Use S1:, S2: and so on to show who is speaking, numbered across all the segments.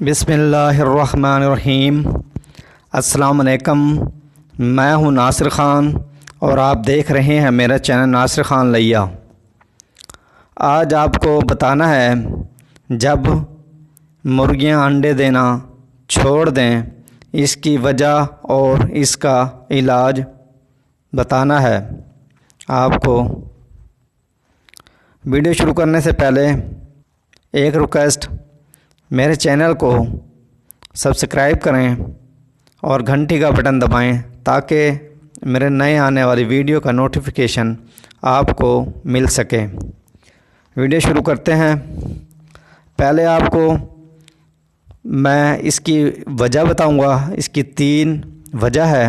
S1: बिस्मिल्लाहिर्रहमानिर्रहीम। अस्सलाम वालेकुम। मैं हूं नासिर ख़ान और आप देख रहे हैं मेरा चैनल नासिर ख़ान लैया। आज आपको बताना है जब मुर्गियां अंडे देना छोड़ दें इसकी वजह और इसका इलाज बताना है आपको। वीडियो शुरू करने से पहले एक रिक्वेस्ट, मेरे चैनल को सब्सक्राइब करें और घंटी का बटन दबाएं ताकि मेरे नए आने वाली वीडियो का नोटिफिकेशन आपको मिल सके। वीडियो शुरू करते हैं। पहले आपको मैं इसकी वजह बताऊंगा, इसकी 3 वजह है।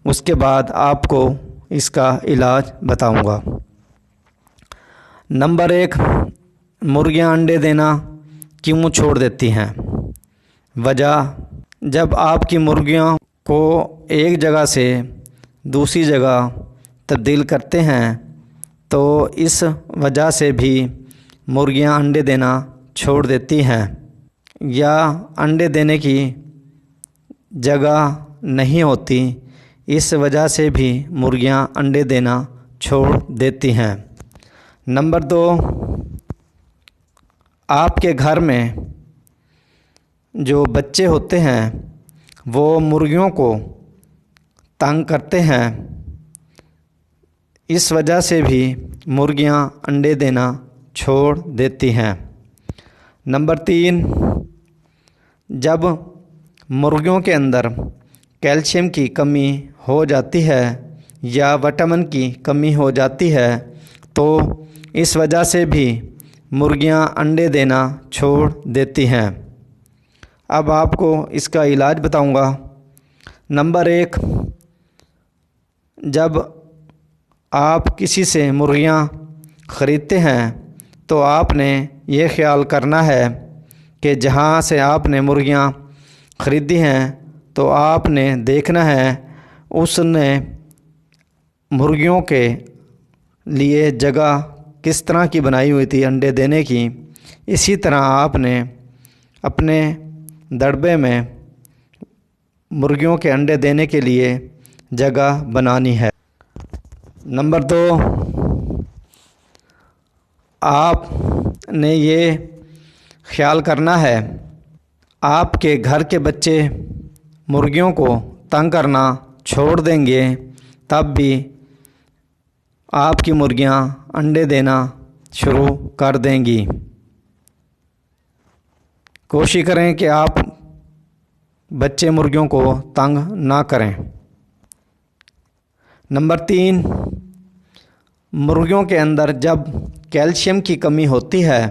S1: उसके बाद आपको इसका इलाज बताऊंगा। नंबर 1, मुर्गियां अंडे देना क्यों छोड़ देती हैं। वजह, जब आपकी मुर्गियों को एक जगह से दूसरी जगह तब्दील करते हैं तो इस वजह से भी मुर्गियां अंडे देना छोड़ देती हैं, या अंडे देने की जगह नहीं होती, इस वजह से भी मुर्गियां अंडे देना छोड़ देती हैं। नंबर 2, आपके घर में जो बच्चे होते हैं वो मुर्गियों को तंग करते हैं, इस वजह से भी मुर्गियां अंडे देना छोड़ देती हैं। नंबर 3, जब मुर्गियों के अंदर कैल्शियम की कमी हो जाती है या विटामिन की कमी हो जाती है तो इस वजह से भी मुर्गियां अंडे देना छोड़ देती हैं। अब आपको इसका इलाज बताऊंगा। नंबर 1, जब आप किसी से मुर्गियां ख़रीदते हैं तो आपने ये ख्याल करना है कि जहाँ से आपने मुर्गियां ख़रीदी हैं तो आपने देखना है उसने मुर्गियों के लिए जगह किस तरह की बनाई हुई थी अंडे देने की। इसी तरह आपने अपने दड़बे में मुर्गियों के अंडे देने के लिए जगह बनानी है। नंबर 2, आपने ये ख्याल करना है आपके घर के बच्चे मुर्गियों को तंग करना छोड़ देंगे तब भी आपकी मुर्गियां अंडे देना शुरू कर देंगी। कोशिश करें कि आप बच्चे मुर्गियों को तंग ना करें। नंबर 3, मुर्गियों के अंदर जब कैल्शियम की कमी होती है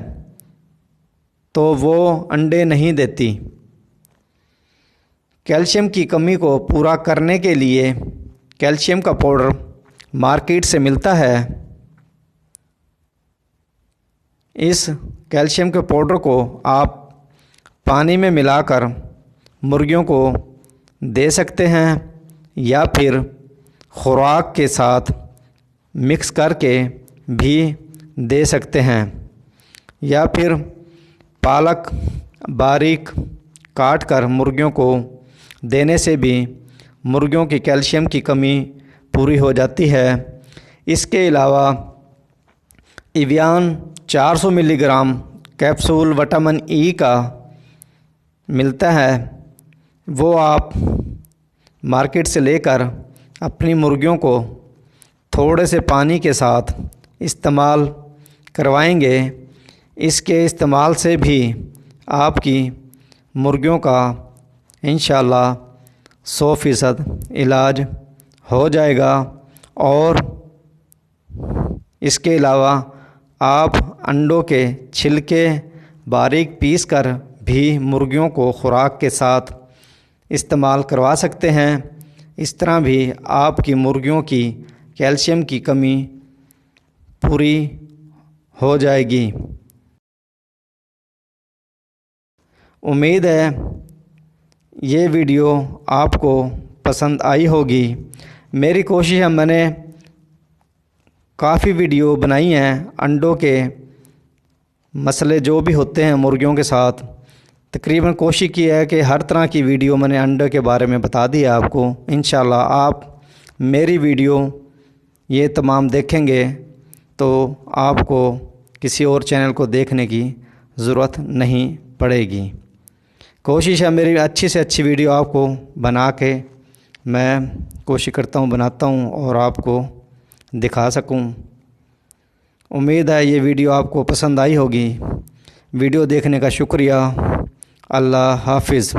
S1: तो वो अंडे नहीं देती। कैल्शियम की कमी को पूरा करने के लिए कैल्शियम का पाउडर मार्केट से मिलता है। इस कैल्शियम के पाउडर को आप पानी में मिलाकर मुर्गियों को दे सकते हैं या फिर खुराक के साथ मिक्स करके भी दे सकते हैं, या फिर पालक बारीक काट कर मुर्गियों को देने से भी मुर्गियों की कैल्शियम की कमी पूरी हो जाती है। इसके अलावा Evian 400 milligram capsule vitamin E का मिलता है, वो आप मार्केट से लेकर अपनी मुर्गियों को थोड़े से पानी के साथ इस्तेमाल करवाएंगे। इसके इस्तेमाल से भी आपकी मुर्गियों का इंशाल्लाह 100% इलाज हो जाएगा। और इसके अलावा आप अंडों के छिलके बारीक पीस कर भी मुर्गियों को खुराक के साथ इस्तेमाल करवा सकते हैं। इस तरह भी आपकी मुर्गियों की कैल्शियम की कमी पूरी हो जाएगी। उम्मीद है ये वीडियो आपको पसंद आई होगी। मेरी कोशिश है, मैंने काफ़ी वीडियो बनाई हैं अंडों के मसले जो भी होते हैं मुर्गियों के साथ, तकरीबन कोशिश की है कि हर तरह की वीडियो मैंने अंडे के बारे में बता दी है आपको। इंशाल्लाह आप मेरी वीडियो ये तमाम देखेंगे तो आपको किसी और चैनल को देखने की ज़रूरत नहीं पड़ेगी। कोशिश है मेरी अच्छी से अच्छी वीडियो आपको बना के मैं कोशिश करता हूँ, बनाता हूँ और आपको दिखा सकूँ। उम्मीद है ये वीडियो आपको पसंद आई होगी। वीडियो देखने का शुक्रिया। अल्लाह हाफिज़।